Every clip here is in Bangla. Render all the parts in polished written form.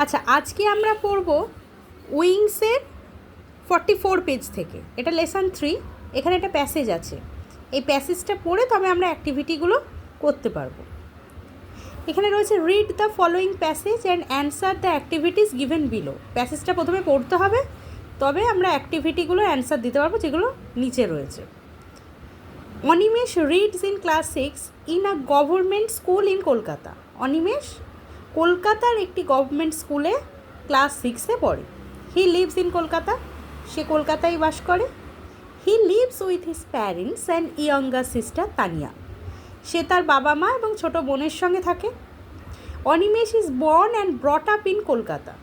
আচ্ছা, আজকে আমরা পড়ব উইংসের 44 পেজ থেকে। এটা লেসন 3। এখানে একটা প্যাসেজ আছে, এই প্যাসেজটা পড়ে তবে আমরা অ্যাক্টিভিটিগুলো করতে পারবো। এখানে রয়েছে read the following passage and answer the activities given below. প্যাসেজটা প্রথমে পড়তে হবে, তবে আমরা অ্যাক্টিভিটিগুলো অ্যান্সার দিতে পারবো যেগুলো নিচে রয়েছে। Animesh reads in class 6 in a government school in Kolkata. Animesh কলকাতার একটি গভর্নমেন্ট স্কুলে ক্লাস 6-এ পড়ে। হি লিভস ইন কলকাতা, সে কলকাতায় বাস করে। He lives with his parents and younger sister Tania, সে তার বাবা মা এবং ছোট বোনের সঙ্গে থাকে। Animesh is born and brought up in Kolkata,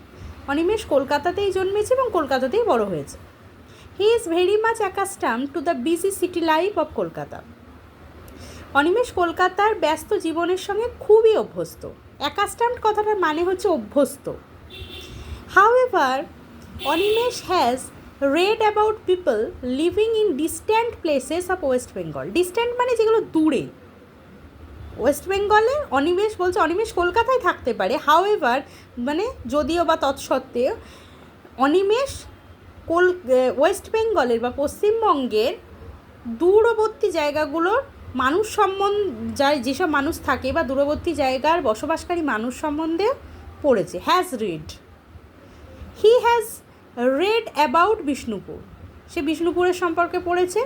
Animesh কলকাতাতেই জন্মেছে এবং কলকাতাতেই বড় হয়েছে। He is very much accustom two the busy city life of Kolkata, Animesh কলকাতার ব্যস্ত জীবনের সঙ্গে খুবই অভ্যস্ত। অ্যাকাস্টামড কথাটার মানে হচ্ছে অভ্যস্ত। However Animesh has read about people living in distant places of West Bengal. Distant মানে যেগুলো দূরে। ওয়েস্ট বেঙ্গলে অনিমেষ বলছে অনিমেষ কলকাতায় থাকতে পারে, হাউএভার মানে যদিও বা তৎসত্ত্বেও অনিমেষ ওয়েস্ট বেঙ্গলের বা পশ্চিমবঙ্গের দূরবর্তী জায়গাগুলোর মানুষ যেসব মানুষ থাকে বা দূরবর্তী জায়গার বসবাসকারী মানুষ সম্বন্ধে পড়েছে। Has read, he has read about Bishnupur, সে বিষ্ণুপুরের সম্পর্কে পড়েছে।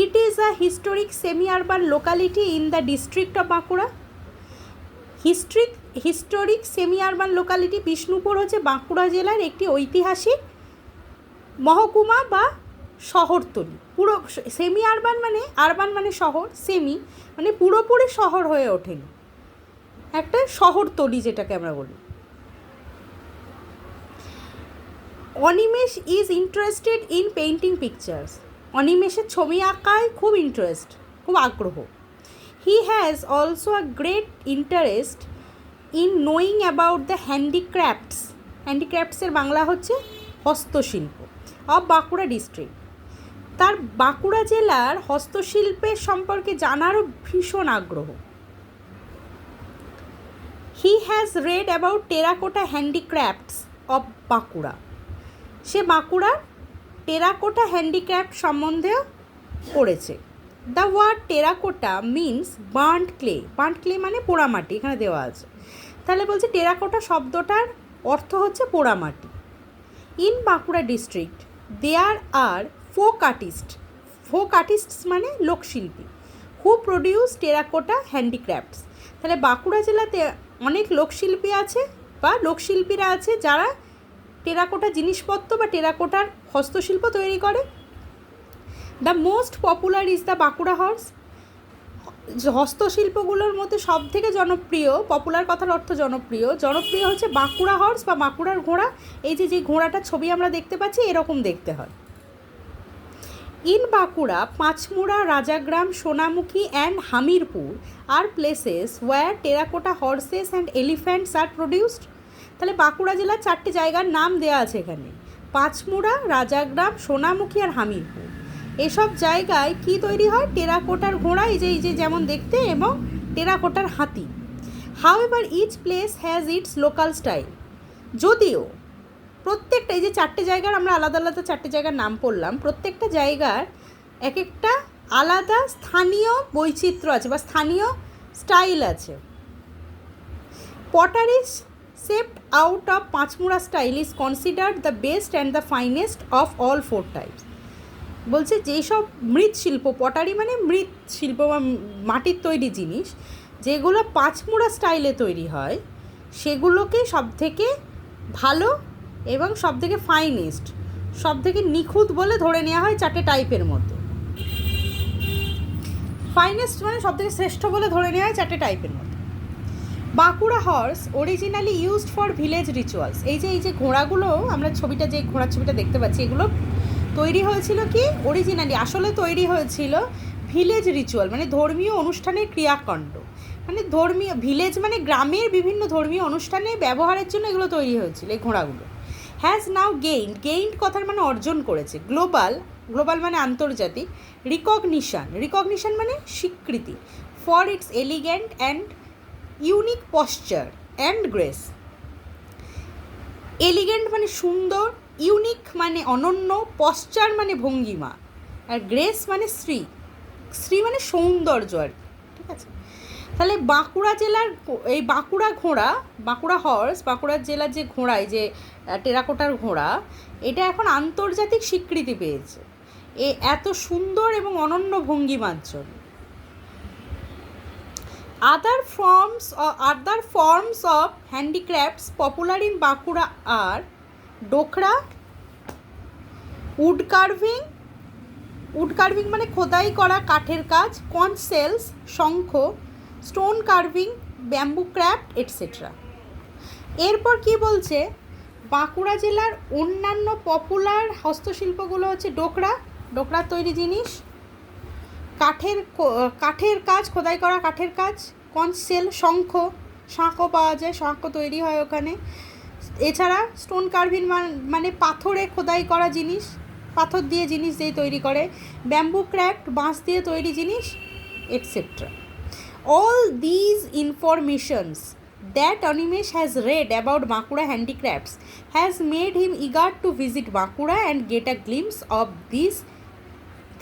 It is a historic semi urban locality in the district of Bankura. Historic semi urban locality, Bishnupur হচ্ছে বাঁকুড়া জেলার একটি ঐতিহাসিক মহকুমা বা শহরতলি। পুরো সেমি আরবান মানে শহর, সেমি মানে পুরোপুরি শহর হয়ে ওঠেনি, একটা শহরতলি যেটাকে আমরা বলি। Animesh is interested in painting pictures, অনিমেষের ছবি আঁকায় খুব ইন্টারেস্ট, খুব আগ্রহ। He has also a great interest in knowing about the handicrafts, হ্যান্ডিক্রাফটসের বাংলা হচ্ছে হস্তশিল্প, অফ বাঁকুড়া ডিস্ট্রিক্ট, তার বাঁকুড়া জেলার হস্তশিল্পের সম্পর্কে জানারও ভীষণ আগ্রহ। He has read about terracotta handicrafts of Bankura, সে বাঁকুড়ার টেরাকোটা হ্যান্ডিক্রাফট সম্বন্ধেও পড়েছে। The word terracotta means burnt clay, burnt clay মানে পোড়ামাটি, এখানে দেওয়া আছে। তাহলে বলছে টেরাকোটা শব্দটার অর্থ হচ্ছে পোড়ামাটি। In Bankura district there are folk artists মানে লোকশিল্পী, হু প্রডিউস টেরাকোটা হ্যান্ডিক্রাফটস, তাহলে বাঁকুড়া জেলাতে অনেক লোকশিল্পী আছে বা লোকশিল্পীরা আছে যারা টেরাকোটা জিনিসপত্র বা টেরাকোটার হস্তশিল্প তৈরি করে। The most popular is the Bankura horse, হস্তশিল্পগুলোর মধ্যে সব থেকে জনপ্রিয়, পপুলার কথার অর্থ জনপ্রিয় হচ্ছে বাঁকুড়া হর্স বা বাঁকুড়ার ঘোড়া। এই যে ঘোড়াটার ছবি আমরা দেখতে পাচ্ছি এরকম দেখতে হয়। In Bankura Panchmura, Rajagram, Sonamukhi and Hamirpur are places where terracotta horses and elephants are produced, তাহলে বাঁকুড়া জেলার 4টে জায়গার নাম দেওয়া আছে এখানে, পাঁচমুড়া, রাজাগ্রাম, সোনামুখী আর হামিরপুর। এসব জায়গায় কি তৈরি হয়? টেরাকোটার ঘোড়া, এই যে যেমন দেখতে, এবং টেরাকোটার হাতি। However each place has its local style, যদিও প্রত্যেকটা এই যে 4টে জায়গার আমরা আলাদা আলাদা 4টে জায়গার নাম পড়লাম, প্রত্যেকটা জায়গার এক একটা আলাদা স্থানীয় বৈচিত্র্য আছে বা স্থানীয় স্টাইল আছে। পটারিস shaped out of Panchmura style is considered the best and the finest of all 4 types. বলছে যেসব মৃৎশিল্প, পটারি মানে মৃৎশিল্প বা মাটির তৈরি জিনিস, যেগুলো পাঁচমুড়া স্টাইলে তৈরি হয় সেগুলোকে সবথেকে ভালো এবং সবথেকে ফাইনেস্ট, সবথেকে নিখুঁত বলে ধরে নেওয়া হয় 4টে টাইপের মধ্যে। ফাইনেস্ট মানে সবথেকে শ্রেষ্ঠ বলে ধরে নেওয়া হয় 4টে টাইপের মধ্যে। Bankura horse originally used for village rituals, এই যে ঘোড়াগুলো আমরা যে ঘোড়ার ছবিটা দেখতে পাচ্ছি, এগুলো তৈরি হয়েছিল কি আসলে তৈরি হয়েছিল ভিলেজ রিচুয়াল মানে ধর্মীয় অনুষ্ঠানের ক্রিয়াকাণ্ড, মানে ধর্মীয় ভিলেজ মানে গ্রামের বিভিন্ন ধর্মীয় অনুষ্ঠানে ব্যবহারের জন্য এগুলো তৈরি হয়েছিল এই ঘোড়াগুলো। হ্যাজ নাও গেইন্ড কথার মানে অর্জন করেছে, গ্লোবাল মানে আন্তর্জাতিক, রিকগনিশন মানে স্বীকৃতি, for its elegant and unique posture and grace. Elegant মানে সুন্দর, ইউনিক মানে অনন্য, পশ্চার মানে ভঙ্গিমা, আর গ্রেস মানে শ্রী, শ্রী মানে সৌন্দর্য আর কি, ঠিক আছে। তাহলে বাঁকুড়া জেলার এই বাঁকুড়া ঘোড়া, বাঁকুড়া হর্স, বাঁকুড়া জেলার যে ঘোড়া, এই যে টেরাকোটার ঘোড়া, এটা এখন আন্তর্জাতিক স্বীকৃতি পেয়েছে এত সুন্দর এবং অনন্য ভঙ্গিমার জন্য। Other forms of handicrafts popular in Bankura are Dokra, wood carving মানে খোদাই করা কাঠের কাজ, কঞ্চ সেলস শঙ্খ, stone carving, bamboo craft etcetera. এরপর কি বলছে, বাঁকুড়া জেলার অন্যান্য পপুলার হস্তশিল্পগুলো হচ্ছে ডোকরা তৈরি জিনিস, কাঠের কাজ, খোদাই করা কাঠের কাজ, কঞ্চ সেল শাঁখও পাওয়া যায়, শাঁখ তৈরি হয় ওখানে। এছাড়া স্টোন কার্ভিং মানে পাথরে খোদাই করা জিনিস, পাথর দিয়ে জিনিস দিয়ে তৈরি করে, ব্যাম্বু ক্রাফট বাঁশ দিয়ে তৈরি জিনিস etcetera. All these informations that Animesh has read about Bankura handicrafts has made him eager to visit Bankura and get a glimpse of these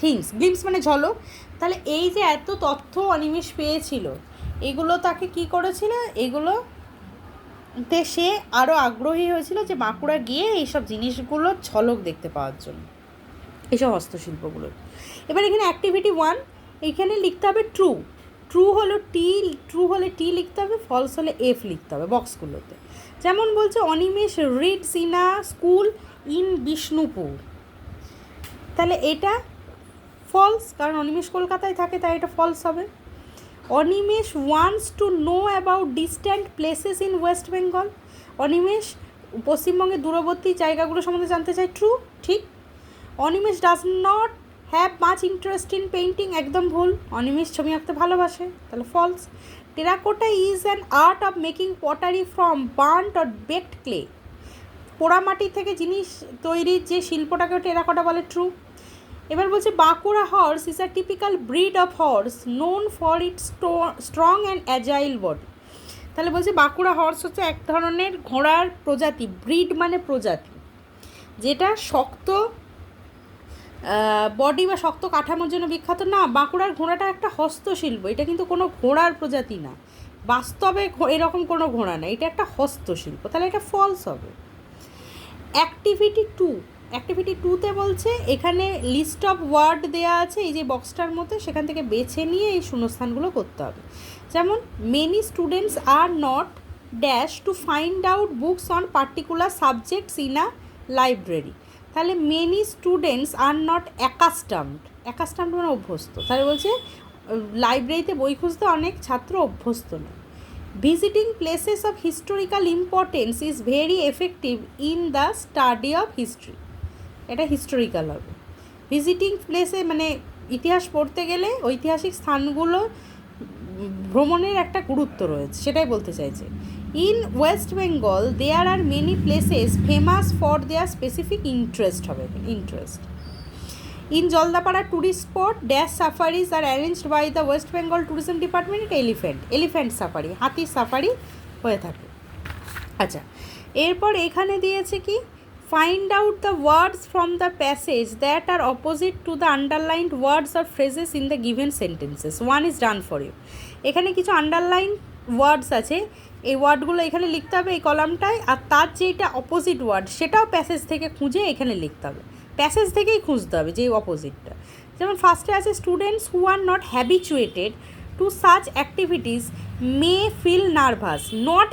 things. Glimpse মানে ঝলক। তাহলে এই যে এত তথ্য অনিমেষ পেয়েছিল, এগুলো তাকে কি করেছিল, এগুলোতে সে আরও আগ্রহী হয়েছিল যে বাঁকুড়া গিয়ে এইসব জিনিসগুলোর ঝলক দেখতে পাওয়ার জন্য, এইসব হস্তশিল্পগুলো। এবার এখানে অ্যাক্টিভিটি 1, এইখানে লিখতে হবে ট্রু হলে টি লিখতে হবে, ফলস হলে এফ লিখতে হবে বক্সগুলোতে। যেমন বলছে Animesh reads in a school in Bishnupur, তাহলে এটা ফলস, কারণ অনিমেষ কলকাতায় থাকে, তাই এটা ফলস হবে। Animesh wants to know about distant places in West Bengal, Animesh পশ্চিমবঙ্গের দূরবর্তী জায়গাগুলো সম্বন্ধে জানতে চাই, ট্রু, ঠিক। Animesh does not have much interest in painting, একদম ভুল, অনিমেষ ছবি আঁকতে ভালোবাসে, তাহলে false. Terracotta is an art of making pottery from burned or baked clay, পোড়ামাটি থেকে জিনিস তৈরির যে শিল্পটাকে টেরাকোটা বলে, ট্রু। এবার বলছে Bankura horse is a typical breed of horse known for its strong and agile body, তাহলে বলছে বাঁকুড়া হর্স হচ্ছে এক ধরনের ঘোড়ার প্রজাতি, ব্রিড মানে প্রজাতি, যেটা শক্ত বডি বা শক্ত কাঠামোর জন্য বিখ্যাত। না, বাঁকুড়ার ঘোড়াটা একটা হস্তশিল্প, এটা কিন্তু কোনো ঘোড়ার প্রজাতি না, বাস্তবে এরকম কোনো ঘোড়া না, এটা একটা হস্তশিল্প, তাহলে এটা ফলস হবে। অ্যাক্টিভিটি 2তে বলছে এখানে লিস্ট অফ ওয়ার্ড দেওয়া আছে এই যে বক্সটার মধ্যে, সেখান থেকে বেছে নিয়ে এই শূন্যস্থানগুলো করতে হবে। যেমন many students are not dash to find out books on particular subjects in a library, তাহলে মেনি স্টুডেন্টস আর নট অ্যাকাস্টামড মানে অভ্যস্ত, তাহলে বলছে লাইব্রেরিতে বই খুঁজতে অনেক ছাত্র অভ্যস্ত নয়। Visiting places of historical importance is very effective in the study of history, এটা হিস্টোরিক্যাল হবে। ভিজিটিং প্লেসে মানে ইতিহাস পড়তে গেলে ঐতিহাসিক স্থানগুলো ভ্রমণের একটা গুরুত্ব রয়েছে, সেটাই বলতে চাইছে। In West Bengal there are many places famous for their specific interest হবে, interest. In Jaldapara tourist spot dash safaris are arranged by the West Bengal tourism department, elephant safari, হাতির সাফারি হয়ে থাকে। আচ্ছা, এরপর এখানে দিয়েছে কি, find out the words from the passage that are opposite to the underlined words or phrases in the given sentences, 1 is done for you. এখানে কিছু আন্ডারলাইন ওয়ার্ডস আছে, এই ওয়ার্ডগুলো এখানে লিখতে হবে এই কলামটায়, আর তার যেটা অপোজিট ওয়ার্ড সেটাও প্যাসেজ থেকে খুঁজে এখানে লিখতে হবে, প্যাসেজ থেকেই খুঁজতে হবে যে অপোজিটটা। যেমন ফার্স্টে আছে students who are not habituated to such activities may feel nervous, not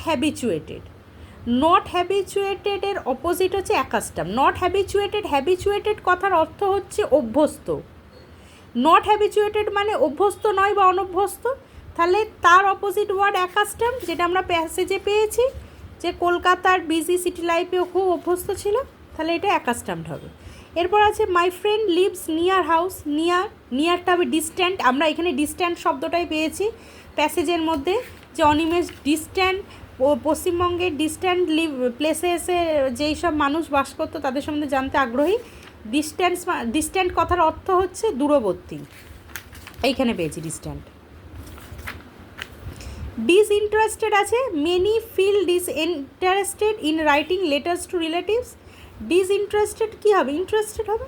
হ্যাবিচুয়েটেডের অপোজিট হচ্ছে অ্যাকাস্টাম, নট হ্যাবিচুয়েটেড কথার অর্থ হচ্ছে অভ্যস্ত, নট হ্যাবিচুয়েটেড মানে অভ্যস্ত নয় বা অনভ্যস্ত, তাহলে তার অপোজিট ওয়ার্ড অ্যাকাস্টাম, যেটা আমরা প্যাসেজে পেয়েছি যে কলকাতার বিজি সিটি লাইফেও খুব অভ্যস্ত ছিল, তাহলে এটা অ্যাকাস্টামড হবে। এরপর আছে my friend lives near house, নিয়ারটা হবে ডিস্ট্যান্ট, আমরা এখানে ডিস্ট্যান্ট শব্দটাই পেয়েছি প্যাসেজের মধ্যে, যে অনিমেষ ডিস্ট্যান্ট ও পশ্চিমবঙ্গের প্লেসে এসে যেই সব মানুষ বাস করতো তাদের সম্বন্ধে জানতে আগ্রহী। ডিস্ট্যান্ট কথার অর্থ হচ্ছে দূরবর্তী, এইখানে পেয়েছি ডিস্ট্যান্ট। ডিসইন্টারেস্টেড আছে, many feel disinterested in writing letters to relatives. Disinterested কী হবে? ইন্টারেস্টেড হবে।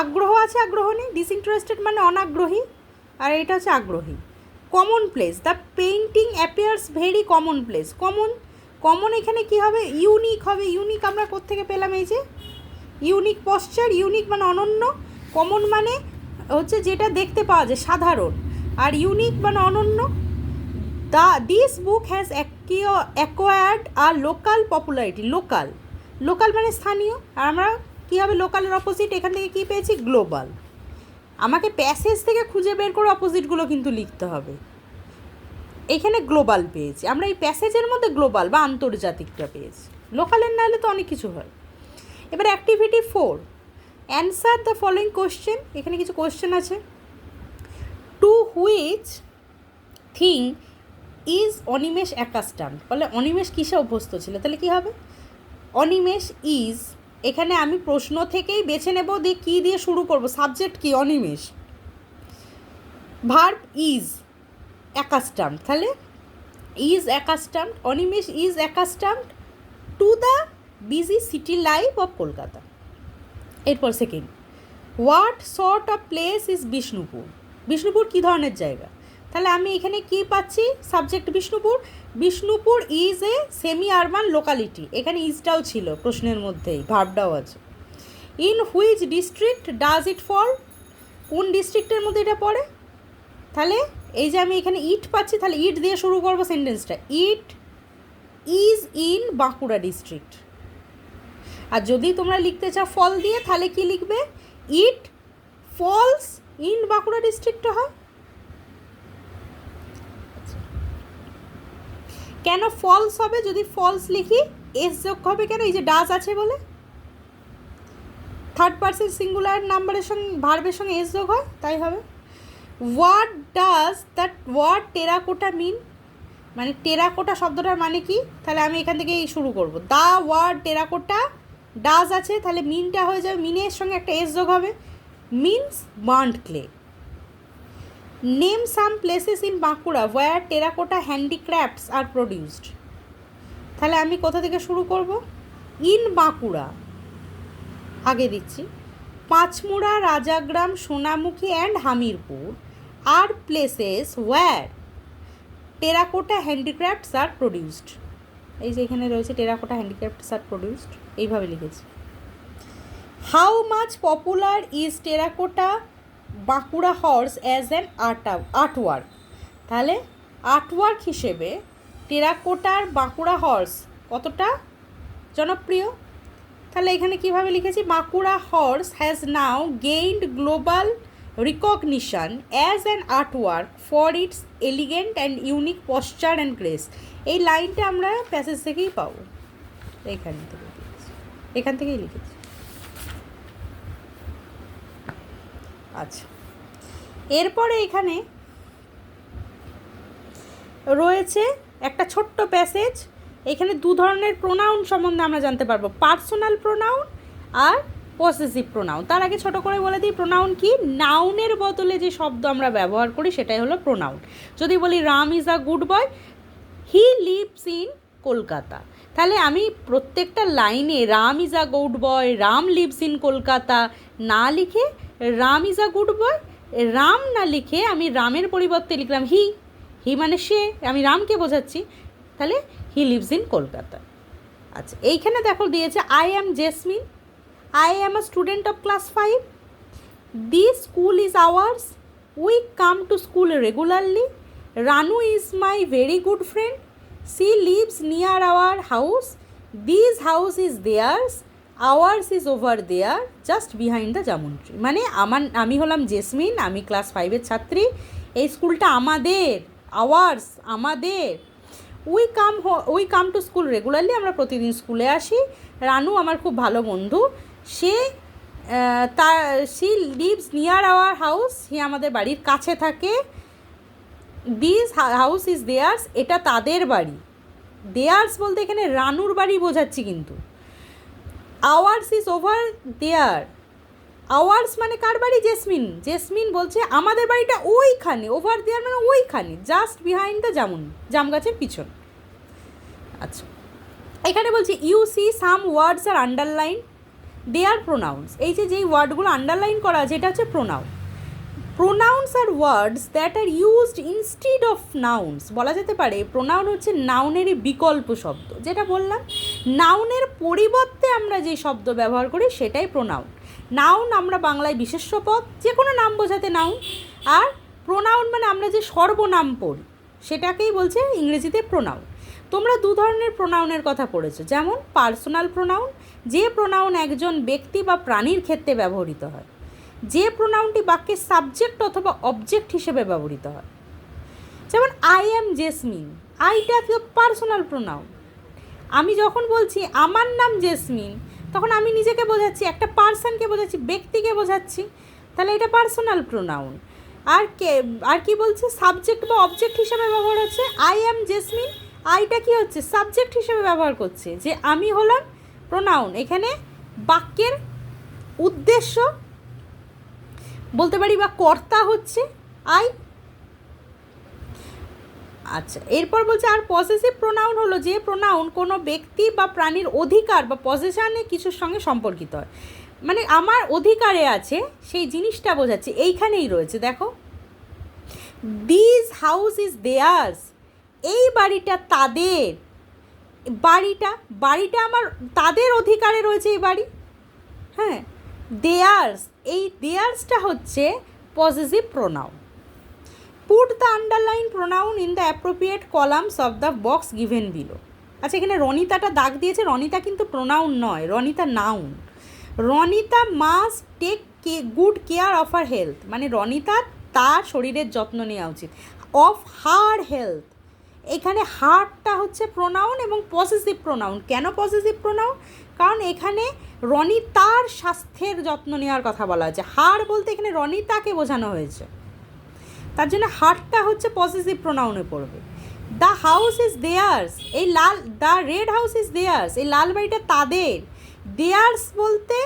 আগ্রহ আছে, আগ্রহ নেই। ডিসইন্টারেস্টেড মানে অনাগ্রহী, আর এটা হচ্ছে আগ্রহী। Common place, the painting appears very common place. Common, common এখানে কী হবে? ইউনিক হবে। ইউনিক আমরা কোত্থেকে পেলাম? এই যে ইউনিক পশ্চার, ইউনিক মানে অনন্য, কমন মানে হচ্ছে যেটা দেখতে পাওয়া যায়, সাধারণ, আর ইউনিক মানে অনন্য। This book has acquired a local popularity. Local, local মানে স্থানীয়, আর আমরা কী হবে? লোকালের অপোজিট এখান থেকে কী পেয়েছি? গ্লোবাল। আমাকে প্যাসেজ থেকে খুঁজে বের করে অপোজিটগুলো কিন্তু লিখতে হবে। এখানে গ্লোবাল পেয়েছি আমরা, এই প্যাসেজের মধ্যে গ্লোবাল বা আন্তর্জাতিকটা পেয়েছি, লোকালের না হলে তো অনেক কিছু হয়। এবার activity 4, answer the following question. এখানে কিছু কোশ্চেন আছে। To which thing is Animesh accustom. বলে অনিমেষ কিসে অভ্যস্ত ছিল, তাহলে কী হবে? অনিমেষ ইজ, এখানে আমি প্রশ্ন থেকেই বেছে নেব দিয়ে কী দিয়ে শুরু করব, সাবজেক্ট কি? অনিমেষ। ভার্ব ইজ, অ্যাকাস্টামড, তাহলে is accustomed, Animesh is accustomed to the busy city life of Kolkata. এরপর second, what sort of place is Bishnupur. Bishnupur কী ধরনের জায়গা? তাহলে আমি এখানে কি পাচ্ছি? Subject Bishnupur. Bishnupur is a semi urban locality, এখানে ইজটাও ছিল প্রশ্নের মধ্যেই, ভার্বটাও আছে। In which district does it fall, কোন ডিস্ট্রিক্টের মধ্যে এটা পড়ে? তাহলে এই যে আমি এখানে ইট পাচ্ছি, তাহলে ইট দিয়ে শুরু করবো সেন্টেন্সটা। It is in Bankura district. আর যদি তোমরা লিখতে চাও ফল দিয়ে, তাহলে কি লিখবে? It falls in Bankura district হয়। কেন ফলস হবে? যদি ফলস লিখি এস যোগ হবে কেন? এই যে ডাজ আছে বলে, থার্ড পারসন সিঙ্গুলার নাম্বারের সঙ্গে ভার্বের সঙ্গে এস যোগ হয়, তাই হবে। What does that word terracotta mean, মানে টেরাকোটা শব্দটার মানে কি? তাহলে আমি এখান থেকে শুরু করব। দ্য ওয়ার্ড টেরাকোটা, ডাজ আছে, তাহলে মিনটা হয়ে যাবে, মিনের সঙ্গে একটা এস যোগ হবে, means burned clay. Name some places in Bankura where terracotta handicrafts are produced. তাহলে আমি কোথা থেকে শুরু করব? ইন বাঁকুড়া আগে দিচ্ছি। Panchmura, Rajagram, Sonamukhi and Hamirpur are places where terracotta handicrafts are produced. এই যে এখানে রয়েছে টেরাকোটা হ্যান্ডিক্রাফটস আর প্রডিউসড, এইভাবে লিখেছি। How much popular is terracotta Bankura horse as an artwork. তাহলে আর্টওয়ার্ক হিসেবে টেরাকোটার বাঁকুড়া হর্স কতটা জনপ্রিয়? তাহলে এখানে কীভাবে লিখেছি? Bankura horse has now gained global recognition as an artwork for its elegant and unique posture and grace. এই লাইনটা আমরা প্যাসেজ থেকেই পাবো, এখান থেকেই লিখেছি। আচ্ছা, এরপরে এখানে রয়েছে একটা ছোট্ট প্যাসেজ। এখানে দু ধরনের প্রোনাউন সম্বন্ধে আমরা জানতে পারবো, পার্সোনাল প্রোনাউন আর পসেসিভ প্রোনাউন। তার আগে ছোট করে বলে দিই প্রোনাউন কি। নাউনের বদলে যে শব্দ আমরা ব্যবহার করি সেটাই হলো প্রোনাউন। যদি বলি Ram is a good boy, he lives in Kolkata, তাহলে আমি প্রত্যেকটা লাইনে Ram is a good boy, Ram leaves in Kolkata না লিখে Ram is a good boy, Ram না লিখে আমি রামের পরিবর্তে লিখলাম হি। হি মানে সে, আমি রামকে বোঝাচ্ছি, তাহলে হি লিভস ইন কলকাতা। আচ্ছা, এইখানে দেখো দিয়েছে I am Jasmine, I am a student of class 5, this school is ours, we come to school regularly, Ranu is my very good friend, she lives near our house, this house is theirs, ours is over there just behind the jamun tree. মানে আমি হলাম জেসমিন, আমি ক্লাস 5-এর ছাত্রী, এই স্কুলটা আমাদের, আওয়ার্স আমাদের, we come to school regularly, আমরা প্রতিদিন স্কুলে আসি, রানু আমার খুব ভালো বন্ধু, she lives near our house, সে আমাদের বাড়ির কাছে থাকে, দিস হাউস ইজ দেয়ার্স, এটা তাদের বাড়ি, দেয়ার্স বলতে এখানে রানুর বাড়ি বোঝাচ্ছি কিন্তু, ours is over there, ours মানে কার বাড়ি? জেসমিন। জেসমিন বলছে আমাদের বাড়িটা ওইখানে, ওভার দেয়ার মানে ওইখানে, জাস্ট বিহাইন্ড দ্য জাম গাছের পিছন। আচ্ছা, এখানে বলছে you see some words are underline, they are pronouns. এই যে যেই ওয়ার্ডগুলো আন্ডারলাইন করা আছে এটা হচ্ছে pronoun. Pronouns are words that are used instead of nouns. বলা যেতে পারে প্রোনাউন হচ্ছে নাউনেরই বিকল্প শব্দ। যেটা বললাম, নাউনের পরিবর্তে আমরা যে শব্দ ব্যবহার করি সেটাই প্রোনাউন। নাউন আমরা বাংলায় বিশেষ্য পদ, যে কোনো নাম বোঝাতে নাউন, আর প্রোনাউন মানে আমরা যে সর্বনাম পড়ি সেটাকেই বলছে ইংরেজিতে প্রোনাউন। তোমরা দু ধরনের প্রোনাউনের কথা পড়েছো, যেমন পার্সোনাল প্রোনাউন, যে প্রোনাউন একজন ব্যক্তি বা প্রাণীর ক্ষেত্রে ব্যবহৃত হয়, যে প্রোনাউনটি বাক্যের সাবজেক্ট অথবা অবজেক্ট হিসেবে ব্যবহৃত হয়। যেমন আই অ্যাম জেসমিন, আইটা পার্সোনাল প্রোনাউন। আমি যখন বলছি আমার নাম জেসমিন, তখন আমি নিজেকে বোঝাচ্ছি, একটা পার্সনকে বোঝাচ্ছি, ব্যক্তিকে বোঝাচ্ছি, তাহলে এটা পার্সোনাল প্রোনাউন। আর কি বলছে? সাবজেক্ট বা অবজেক্ট হিসেবে ব্যবহার হচ্ছে। আই অ্যাম জেসমিন, আইটা কি হচ্ছে? সাবজেক্ট হিসেবে ব্যবহার করছে, যে আমি হলাম প্রোনাউন। এখানে বাক্যের উদ্দেশ্য বলতে পারি বা কর্তা হচ্ছে আই। আচ্ছা, এরপর বলছে আর পসেসিভ প্রোনাউন হলো যে প্রোনাউন কোনো ব্যক্তি বা প্রাণীর অধিকার বা পজেশনে কিছুর সঙ্গে সম্পর্কিত হয়, মানে আমার অধিকারে আছে সেই জিনিসটা বোঝাচ্ছে। এইখানেই রয়েছে, দেখো, দিস হাউস ইজ দেয়ার্স, এই বাড়িটা তাদের। বাড়িটা আমার, তাদের অধিকারে রয়েছে এই বাড়ি। হ্যাঁ, দেয়ার্স, এই দেয়ার্সটা হচ্ছে possessive pronoun. Put the underline pronoun in the appropriate columns of the box given below. আচ্ছা, এখানে রনিতাটা দাগ দিয়েছে, রনিতা কিন্তু প্রোনাউন নয়, Ronita noun. Ronita must take good care of her health, মানে রনিতা তার শরীরের যত্ন নেওয়া উচিত। অফ হার হেলথ, এখানে হারটা হচ্ছে প্রোনাউন এবং পসেসিভ প্রোনাউন। কেন পসেসিভ প্রোনাউন? কারণ এখানে রনিতার স্বাস্থ্যের যত্ন নেওয়ার কথা বলা হয়েছে। হার বলতে এখানে রনিতাকে বোঝানো হয়েছে, তার জন্য হারটা হচ্ছে পসেসিভ প্রোনাউনে পড়বে। দ্য হাউস ইজ দেয়ার্স, এই the red house is there's, এই লাল বাড়িটা তাদের। দেয়ার্স বলতে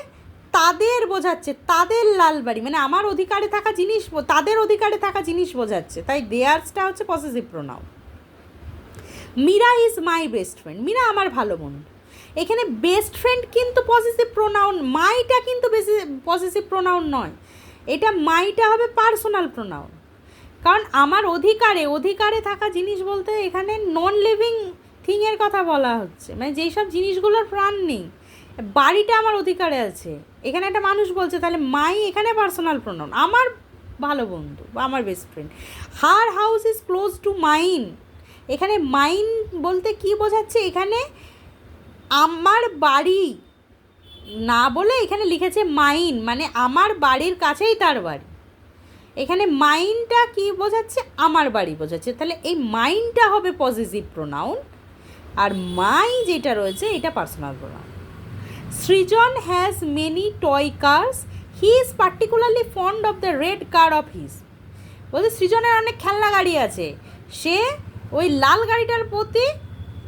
তাদের বোঝাচ্ছে, তাদের লাল বাড়ি, মানে আমার অধিকারে থাকা জিনিস, তাদের অধিকারে থাকা জিনিস বোঝাচ্ছে, তাই দেয়ার্সটা হচ্ছে possessive pronoun. Meera is my best friend, Meera আমার ভালো বন্ধু। এখানে বেস্ট ফ্রেন্ড কিন্তু পসেসিভ প্রোনাউন, মাইটা কিন্তু পসেসিভ প্রোনাউন নয়, এটা মাইটা হবে পার্সোনাল প্রোনাউন। কারণ আমার অধিকারে থাকা জিনিস বলতে এখানে নন লিভিং থিংয়ের কথা বলা হচ্ছে, মানে যেই সব জিনিসগুলোর প্রাণ নেই। বাড়িটা আমার অধিকারে আছে, এখানে একটা মানুষ বলছে, তাহলে মাই এখানে পার্সোনাল প্রোনাউন, আমার ভালো বন্ধু বা আমার best friend. Her house is close two mine, এখানে মাইন বলতে কি বোঝাচ্ছে? এখানে আমার বাড়ি না বলে এখানে লিখেছে মাইন, মানে আমার বাড়ির কাছেই তার বাড়ি। এখানে মাইনটা কি বোঝাচ্ছে? আমার বাড়ি বোঝাচ্ছে, তাহলে এই মাইনটা হবে পসেসিভ প্রোনাউন, আর মাই যেটা রয়েছে এটা personal pronoun. Srijan has many toy cars, he is particularly fond of the red car of his. বলছে সৃজনের অনেক খেলনা গাড়ি আছে, সে ওই লাল গাড়িটার প্রতি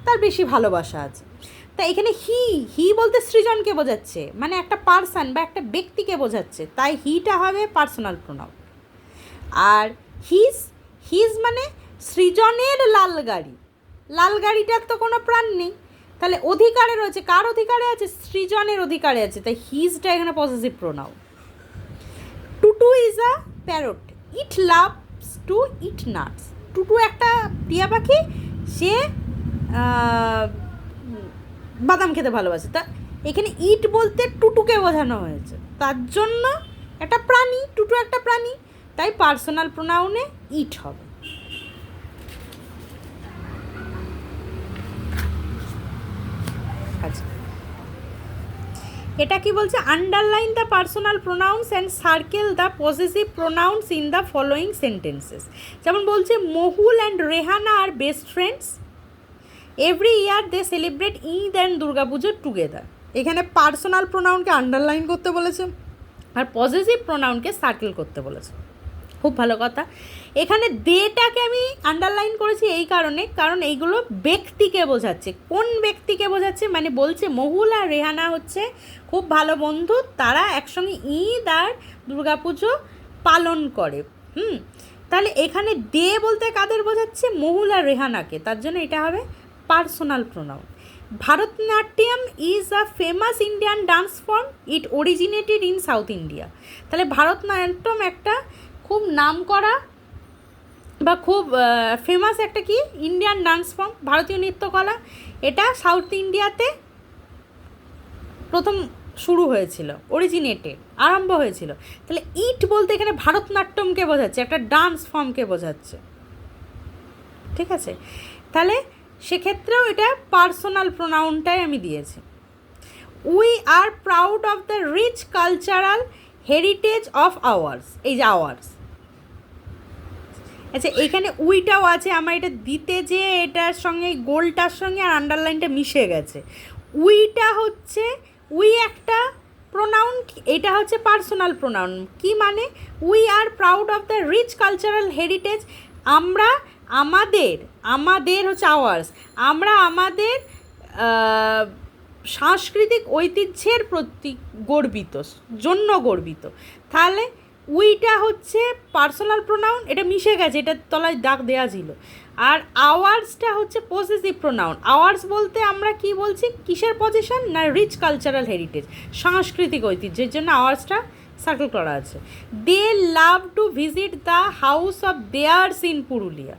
তার বেশি ভালোবাসা আছে। তা এখানে হি বলতে সৃজনকে বোঝাচ্ছে, মানে একটা পার্সন বা একটা ব্যক্তিকে বোঝাচ্ছে, তাই হিটা হবে পার্সোনাল প্রোনাউন। আর হিজ মানে সৃজনের লাল গাড়ি, লাল গাড়িটার তো কোনো প্রাণ নেই, তাহলে অধিকারে রয়েছে, কার অধিকারে আছে? সৃজনের অধিকারে আছে, তাই হিজটা এখানে possessive pronoun. Tutu is a parrot, it loves to it nuts. Tutu একটা টিয়া পাখি, সে বাদাম খেতে ভালোবাসে। তা এখানে ইট বলতে টুটুকে বোঝানো হয়েছে, তার জন্য একটা প্রাণী, টুটু একটা প্রাণী, তাই পার্সোনাল প্রোনাউনে ইট হবে। আচ্ছা, এটা কি বলছে? Underline the personal pronouns and circle the possessive pronouns in the following sentences. যেমন বলছে Mahul and Rehana are best friends, every year they celebrate Eid and Durgapuja together. এখানে পার্সোনাল প্রোনাউনকে আন্ডারলাইন করতে বলেছে আর পসেসিভ প্রোনাউনকে সার্কেল করতে বলেছে। খুব ভালো কথা। এখানে দেটাকে আমি আন্ডারলাইন করেছি এই কারণে, কারণ এইগুলো ব্যক্তিকে বোঝাচ্ছে। কোন ব্যক্তিকে বোঝাচ্ছে, মানে বলছে মহুল আর রেহানা হচ্ছে খুব ভালো বন্ধু, তারা একসঙ্গে ঈদ আর দুর্গাপুজো পালন করে। তাহলে এখানে দে বলতে কাদের বোঝাচ্ছে, মহুল আর রেহানাকে, তার জন্য এটা হবে personal pronoun. Bharatanatyam is a famous Indian dance form, it originated in south India. তাহলে ভারতনাট্যম একটা খুব নামকরা বা খুব ফেমাস একটা কি ইন্ডিয়ান ডান্স ফর্ম, ভারতীয় নৃত্যকলা, এটা সাউথ ইন্ডিয়াতে প্রথম শুরু হয়েছিল, অরিজিনেটেড, আরম্ভ হয়েছিল। তাহলে ইট বলতে এখানে ভারতনাট্যমকে বোঝাচ্ছে, একটা ডান্স ফর্মকে বোঝাচ্ছে, ঠিক আছে? তাহলে সেক্ষেত্রেও এটা পার্সোনাল প্রোনাউনটাই আমি দিয়েছি। We are proud of the rich cultural heritage of ours, এই যে আওয়ার্স, আচ্ছা এখানে উইটাও আছে, আমার এটা দিতে যে এটার সঙ্গে গোলটার সঙ্গে আর আন্ডারলাইনটা মিশে গেছে। উইটা হচ্ছে, উই একটা প্রোনাউন, এটা হচ্ছে পার্সোনাল প্রোনাউন। কি মানে, we are proud of the rich cultural heritage, আমরা আমাদের, আমাদের হচ্ছে আওয়ার্স, আমরা আমাদের সাংস্কৃতিক ঐতিহ্যের প্রতি গর্বিত, জন্য গর্বিত। তাহলে উইটা হচ্ছে পার্সোনাল প্রোনাউন, এটা মিশে গেছে, এটার তলায় দাগ দেওয়া ছিল। আর আওয়ার্সটা হচ্ছে পসেসিভ প্রোনাউন। আওয়ার্স বলতে আমরা কি বলছি, কিসের পজিশন না, রিচ কালচারাল হেরিটেজ, সাংস্কৃতিক ঐতিহ্যের জন্য আওয়ার্সটা সার্কেল করা আছে। They love to visit the house of theirs in Purulia.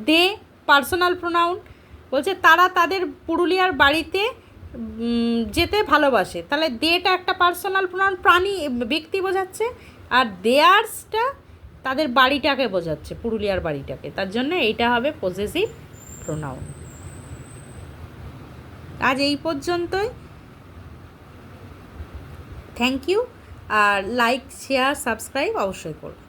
They personal pronoun, বলছে তারা তাদের পুরুলিয়ার বাড়িতে যেতে ভালোবাসে। তাহলে দেটা একটা পার্সোনাল প্রোনাউন, প্রাণী, ব্যক্তি বোঝাচ্ছে, আর দেয়ার্সটা তাদের বাড়িটাকে বোঝাচ্ছে, পুরুলিয়ার বাড়িটাকে, তার জন্য এইটা হবে পসেসিভ প্রোনাউন। আজ এই পর্যন্তই, থ্যাংক ইউ। আর লাইক, শেয়ার, সাবস্ক্রাইব অবশ্যই করুন।